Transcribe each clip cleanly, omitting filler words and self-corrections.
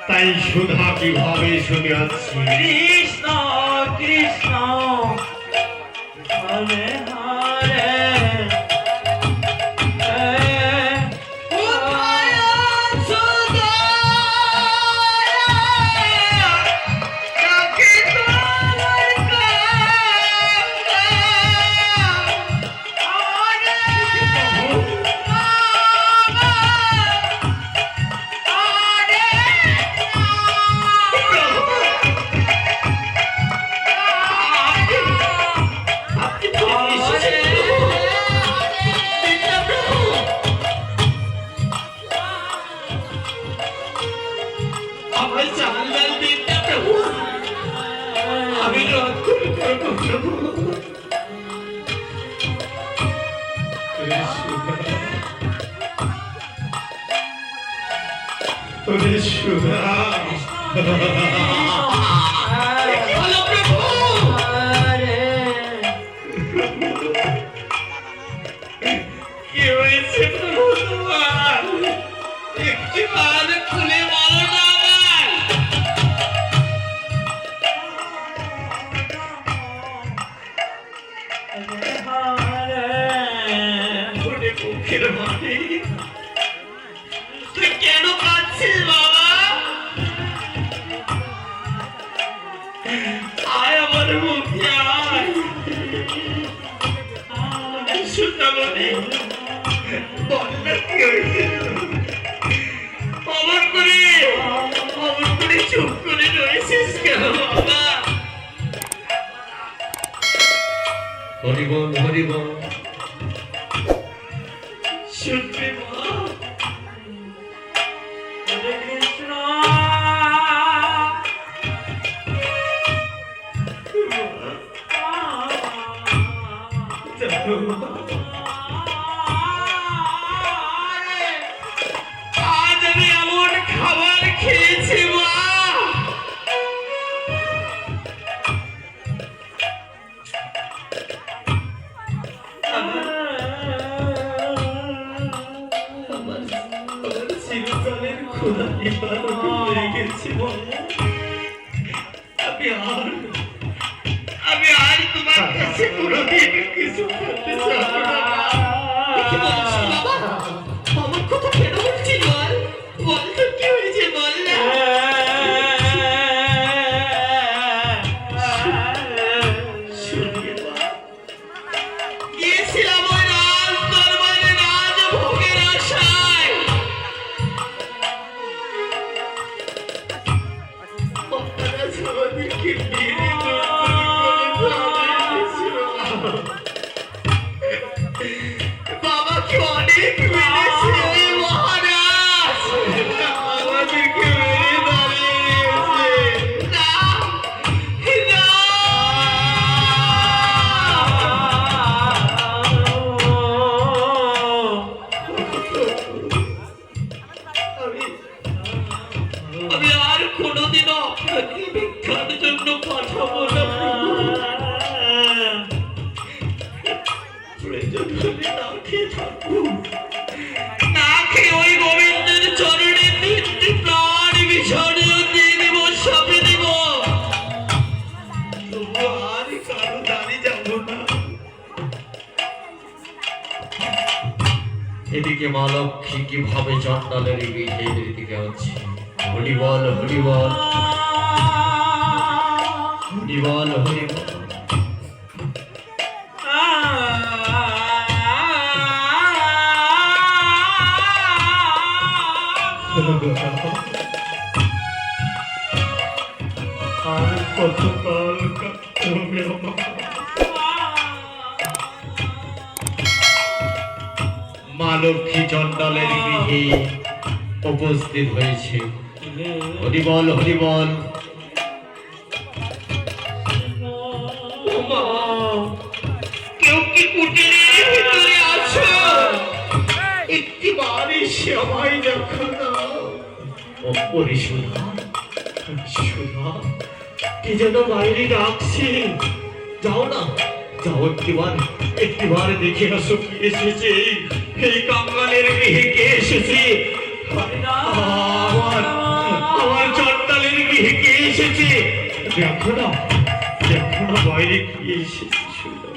তাই সুধা কিভাবে শুনিয়াছি কৃষ্ণ কৃষ্ণ হরে হরে তুই কেন কাঁদছিস বাবা? আয় আমার মুখে আয় সুতামণি, বলটা কি হয়েছে? অমর করে চুপ করে রয়েছিস কেন বাবা? হরিবল হরিবল শুনবে মা? হরে কৃষ্ণ আজ আমি এমন খাবার খেয়েছি মা, আমি আর তোমার কাছে কোনোদিন কিছু করতে চাবো না। আমার কথা কেন বলছিস? বল তো কি হয়েছে, বল না। গিয়েছিলাম ওই রাজ দরবারে রাজভোগের আশায়, আমাদেরকে মেরে বাবাকে অনেক মেরেছে মহারাজ, আমাদেরকে মেরে দাঁড়িয়েছে। না না মা লক্ষ্মী কিভাবে চণ্ডালের গৃহের দিকে আছে। হরি বল হরি বল হরি বল হরি বল। আর কতকাল কাটতে হবে আমার? মা লক্ষ্মী চণ্ডালের গৃহে উপস্থিত হয়েছে। হরি বল হরি বল। মা, কেউ কি কুটিরের ভিতরে আছো? একটিবার এসে আমায় দেখো না। ওরে সুধা, সুধা, কে যেন বাইরে ডাকছে। যাও না, যাও একটিবার দেখে আসো কি এসেছে। এই কাঙ্গালের গৃহে কে এসেছে? আমার চণ্ডালের গৃহে কে এসেছে? দেখো না বাইরে কি এসেছে। সুধা,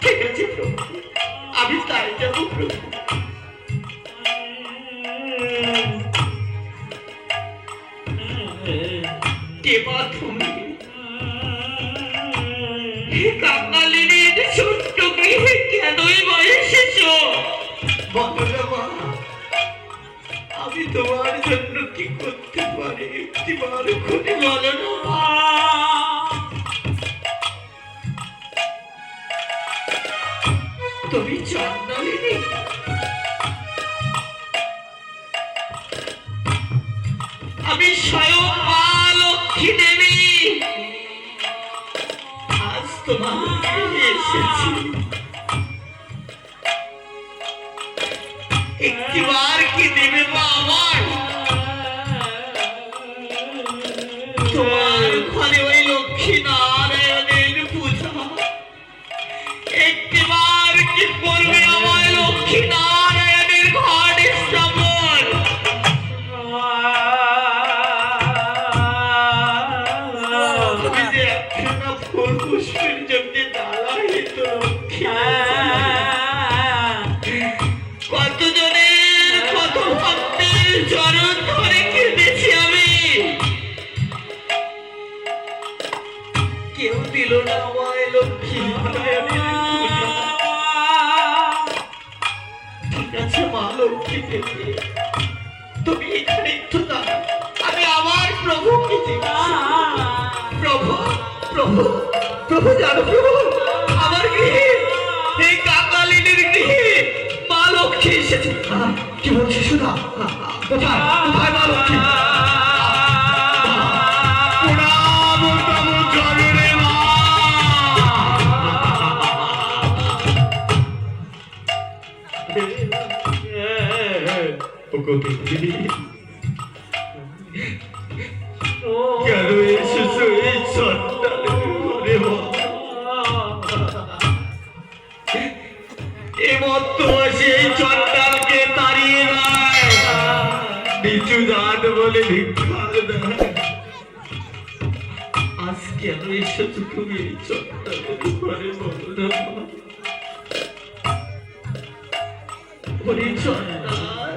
ঠিক আছে প্রভু, আমি তাই যাবো প্রভু। কে মা তুমি? কাঙালিনীর ছোট্ট গৃহে কেনই বা এসেছো? বলো না মা, আমি তোমার জন্য কি করতে পারি? একটিবার খুলে বলো না মা। তুমি চণ্ডালিনী? আমি স্বয়ং মা লক্ষ্মী দেবী। আজ তোমার গৃহে এসেছি। একটিবার কি দেবে মা আমার? তোমার ঘরে ওই লক্ষ্মী নারায়ণের পূজা। একটিবার কি করবে আমার লক্ষ্মী নারায়ণের ঘরে শ্রবণ? তুমি যে একখানা ফুল পুষ্পের জন্য দাঁড়াইত লক্ষ্মী। কতজনের কত ভক্তের চরণ ধরে কেঁদেছি আমি। কেউ দিল না আমায় লক্ষ্মী নারায়ণের পূজা। ঠিক আছে মা লক্ষ্মী দেবী, তুমি এখানে একটু দাঁড়াও। আমি আমার প্রভুকে জিজ্ঞাসা করব। প্রভু প্রভু প্রভু জানো প্রভু, আমার গৃহে এই কাঙালিনীর গৃহে মা লক্ষ্মী এসেছে। কি বলছিস সুধা? কোথায় কোথায় মা লক্ষ্মী? প্রণাম তব চরণে মা। ওগো দেবী, কেন এসেছো এই চণ্ডালের ঘরে মা? এ মধ্যমাসে এই চণ্ডালকে তাড়িয়ে দেয়, নিচু দান বলে ভিক্ষা দেয়। আজ কেন এসেছো তুমি এই চণ্ডালের ঘরে বলো না মা? ওরে চণ্ডাল,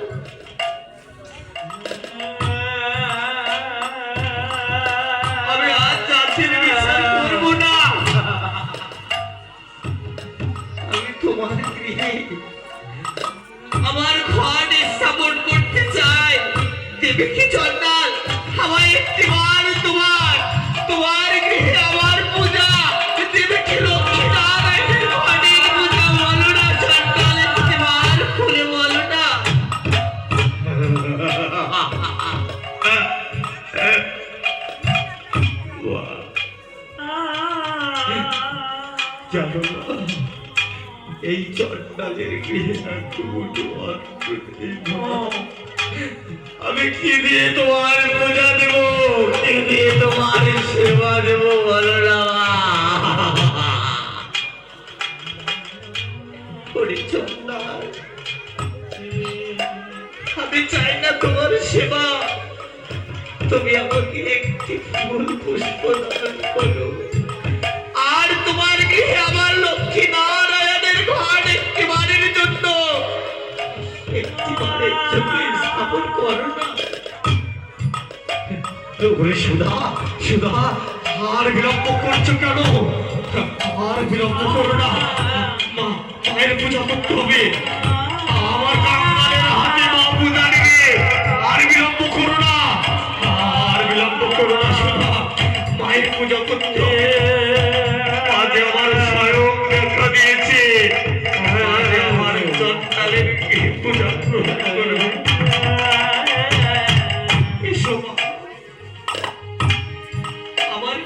আমি আজ জাতির বিচার করবো না। আমি তোমার গৃহে আমার ঘর স্থাপন করতে চাই। দেবে কি চণ্ডাল, আমায় একটিবার তোমার গৃহে আমার পূজা দেবে কি? লক্ষ্মী নারায়ণের ঘরের পূজা বলো না চণ্ডাল, একটিবার খুলে বলো না। জানো না, এই চণ্ডালের গৃহে আমি কি দিয়ে তোমার পূজা দেব? কি দিয়ে তোমার সেবা দেব বলো না? ওরে চণ্ডাল, আমি চাই না তোমার সেবা। তুমি আমাকে একটি ফুল পুষ্প দান করো, আর তোমার গৃহে আমার লক্ষ্মী নারায়ণের ঘর একটিবারের জন্য ওরে সুধা সুধা, আর বিলম্ব করছো কেন? আর বিলম্ব করো না, মা মায়ের পূজা করতে হবে। আমার কাঙ্গালের হাতে মা পূজা নেবে। আর বিলম্ব করো না, আর বিলম্ব করো না সুধা, মায়ের পূজা করতে হবে। আজ আমার স্বয়ং দেখা দিয়েছে, আজ আমার চন্ডালের পূজা গ্রহণ করবে। এসো মা, আমার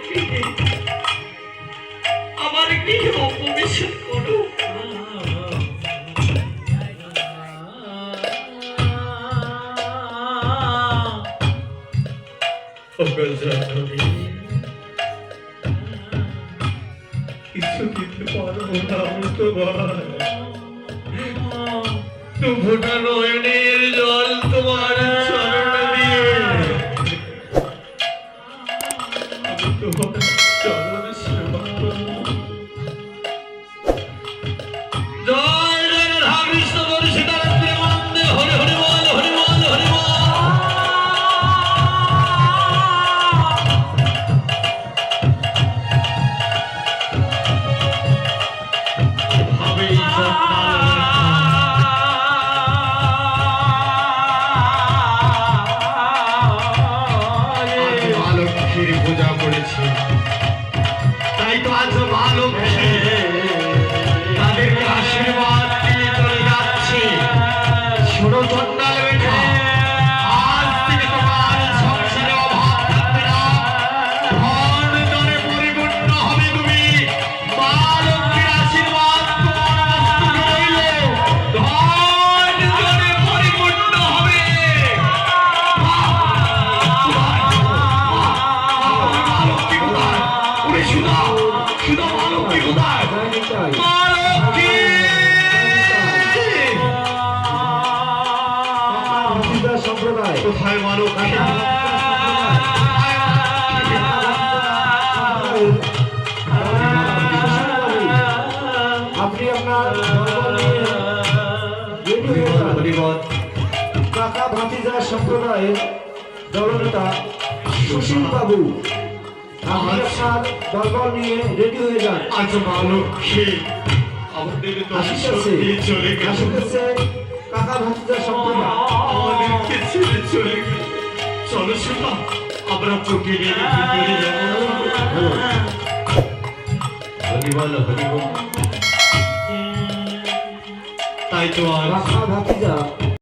গৃহে অপবেশন করো। কিছু দিতে পারবো না আমি তোমার, তো ফোটা নয়নের জল তোমার চরণে দিয়ে আমি তোমার চরণে সেবা করবো। জয় জয় রাধা কৃষ্ণ গৌর সীতারাম প্রেমানন্দে, হরে হরে বল, হরে বল, হরে বল। ভাবেই আজ মা লক্ষ্মীর পূজা করেছি, তাই তো আজ মা লক্ষ্মী তাদেরকে আশীর্বাদ দিয়ে চলে যাচ্ছি। ছোট চন্ডাল বেটা, আজ থেকে তোমার সংসারে অভাব থাকবে না, ধন জনে পরিপূর্ণ হবে তুমি। মা লক্ষ্মীর আশীর্বাদ তোমার মস্তকে রইল, ধন জনে পরিপূর্ণ হবে। মা লক্ষ্মী কোথায়? ওরে সুধা সুধা, মা লক্ষ্মী কোথায়? মা লক্ষ্মী! সম্প্রদায় কোথায় মা লক্ষ্মী? আপনি আপনার দলবল নিয়ে রেডি হয়ে যান। হরিবল। কাকা ভাতিজা সম্প্রদায়ের দলনেতা সুশীল বাবু, আপনি আপনার দলবল নিয়ে রেডি হয়ে যান। আজ মা লক্ষ্মী আমাদের দর্শন আসিতেছে দিয়ে চলে গেল, আসিতেছে কাকা ভাতিজা সম্প্রদায়। আমাদেরকে ছেড়ে চলে গেল। চলো সুধা, আমরা প্রতিদিন ভিতরে যাবো। হরিবল হরিবল। তাই তো আজ কাকা ভাতিজা